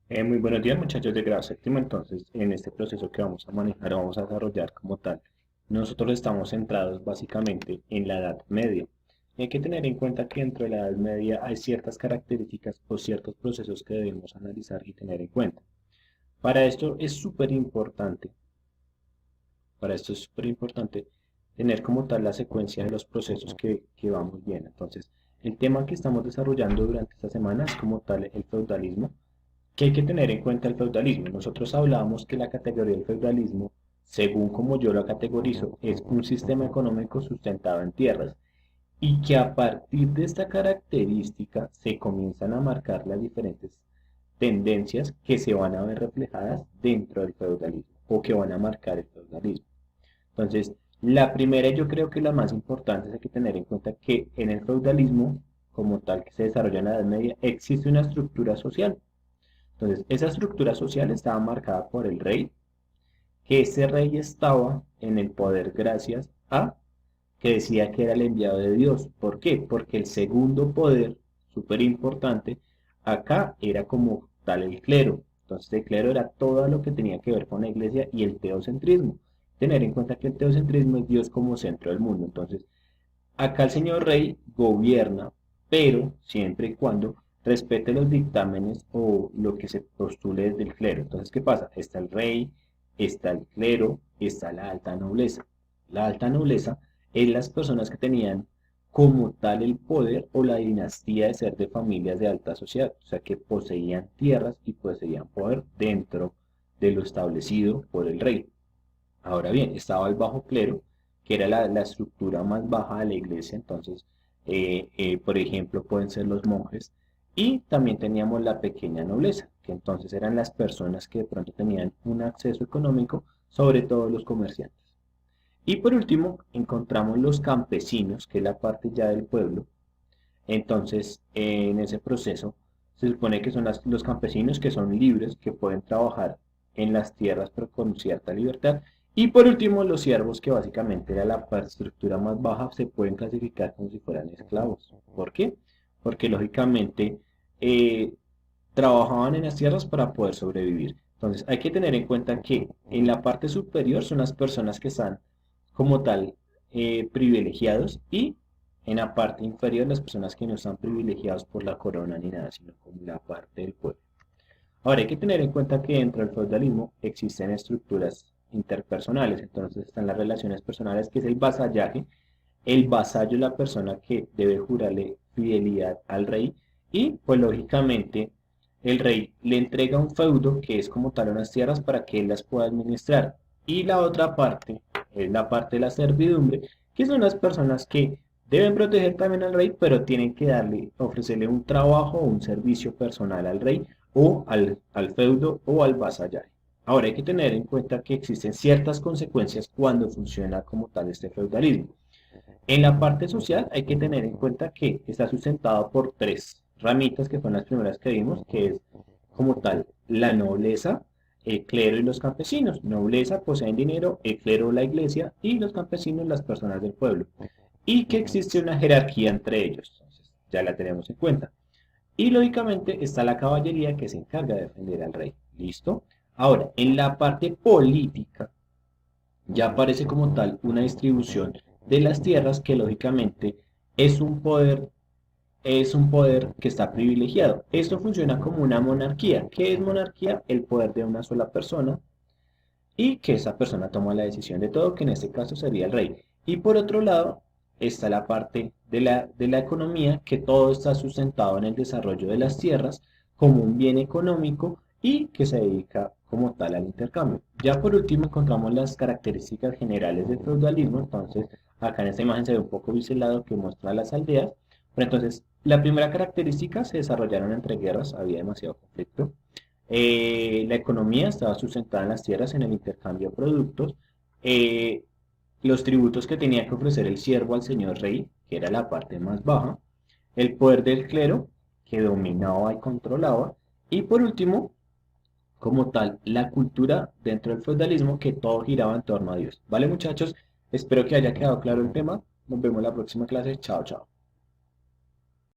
Muy buenos días muchachos de grado séptimo. Entonces, en este proceso que vamos a manejar, vamos a desarrollar como tal, nosotros estamos centrados básicamente en la Edad Media. Y hay que tener en cuenta que dentro de la Edad Media hay ciertas características o ciertos procesos que debemos analizar y tener en cuenta. Para esto es súper importante, para esto es súper importante tener como tal la secuencia de los procesos que vamos bien. Entonces, el tema que estamos desarrollando durante esta semana es como tal el feudalismo. ¿Qué hay que tener en cuenta el feudalismo? Nosotros hablábamos que la categoría del feudalismo, según como yo lo categorizo, es un sistema económico sustentado en tierras y que a partir de esta característica se comienzan a marcar las diferentes tendencias que se van a ver reflejadas dentro del feudalismo o que van a marcar el feudalismo. Entonces, la primera y yo creo que la más importante es hay que tener en cuenta que en el feudalismo, como tal que se desarrolla en la Edad Media, existe una estructura social. Entonces, esa estructura social estaba marcada por el rey, que ese rey estaba en el poder gracias a que decía que era el enviado de Dios. ¿Por qué? Porque el segundo poder, súper importante, acá era como tal el clero. Entonces, el clero era todo lo que tenía que ver con la iglesia y el teocentrismo. Tener en cuenta que el teocentrismo es Dios como centro del mundo. Entonces, acá el señor rey gobierna, pero siempre y cuando respete los dictámenes o lo que se postule desde el clero. Entonces, ¿qué pasa? Está el rey, está el clero, está la alta nobleza. La alta nobleza es las personas que tenían como tal el poder o la dinastía de ser de familias de alta sociedad, o sea, que poseían tierras y poseían poder dentro de lo establecido por el rey. Ahora bien, estaba el bajo clero, que era la estructura más baja de la iglesia. Entonces, por ejemplo, pueden ser los monjes, y también teníamos la pequeña nobleza, que entonces eran las personas que de pronto tenían un acceso económico, sobre todo los comerciantes. Y por último, encontramos los campesinos, que es la parte ya del pueblo. Entonces, en ese proceso, se supone que son los campesinos que son libres, que pueden trabajar en las tierras, pero con cierta libertad. Y por último, los siervos, que básicamente era la estructura más baja, se pueden clasificar como si fueran esclavos. ¿Por qué? Porque lógicamente eh, trabajaban en las tierras para poder sobrevivir. Entonces, hay que tener en cuenta que en la parte superior son las personas que están como tal privilegiados, y en la parte inferior las personas que no están privilegiados por la corona ni nada, sino como la parte del pueblo. Ahora hay que tener en cuenta que dentro del feudalismo existen estructuras interpersonales. Entonces están las relaciones personales, que es el vasallaje. El vasallo es la persona que debe jurarle fidelidad al rey, y pues lógicamente el rey le entrega un feudo, que es como tal unas tierras para que él las pueda administrar. Y la otra parte es la parte de la servidumbre, que son las personas que deben proteger también al rey, pero tienen que darle, ofrecerle un trabajo o un servicio personal al rey o al feudo o al vasallaje. Ahora hay que tener en cuenta que existen ciertas consecuencias cuando funciona como tal este feudalismo. En la parte social hay que tener en cuenta que está sustentado por tres ramitas, que son las primeras que vimos, que es como tal la nobleza, el clero y los campesinos. Nobleza poseen dinero, el clero la iglesia y los campesinos las personas del pueblo. Y que existe una jerarquía entre ellos. Entonces, ya la tenemos en cuenta. Y lógicamente está la caballería, que se encarga de defender al rey. ¿Listo? Ahora, en la parte política ya aparece como tal una distribución de las tierras, que lógicamente es un poder, es un poder que está privilegiado. Esto funciona como una monarquía. ¿Qué es monarquía? El poder de una sola persona, y que esa persona toma la decisión de todo, que en este caso sería el rey. Y por otro lado está la parte de la economía, que todo está sustentado en el desarrollo de las tierras como un bien económico, y que se dedica como tal al intercambio. Ya por último encontramos las características generales del feudalismo. Entonces acá en esta imagen se ve un poco biselado, que muestra las aldeas. Pero entonces la primera característica: se desarrollaron entre guerras, había demasiado conflicto. La economía estaba sustentada en las tierras, en el intercambio de productos. eh, los tributos que tenía que ofrecer el siervo al señor rey, que era la parte más baja. El poder del clero, que dominaba y controlaba. Y por último, como tal, la cultura dentro del feudalismo, que todo giraba en torno a Dios. Vale, muchachos, espero que haya quedado claro el tema. Nos vemos en la próxima clase. Chao, chao.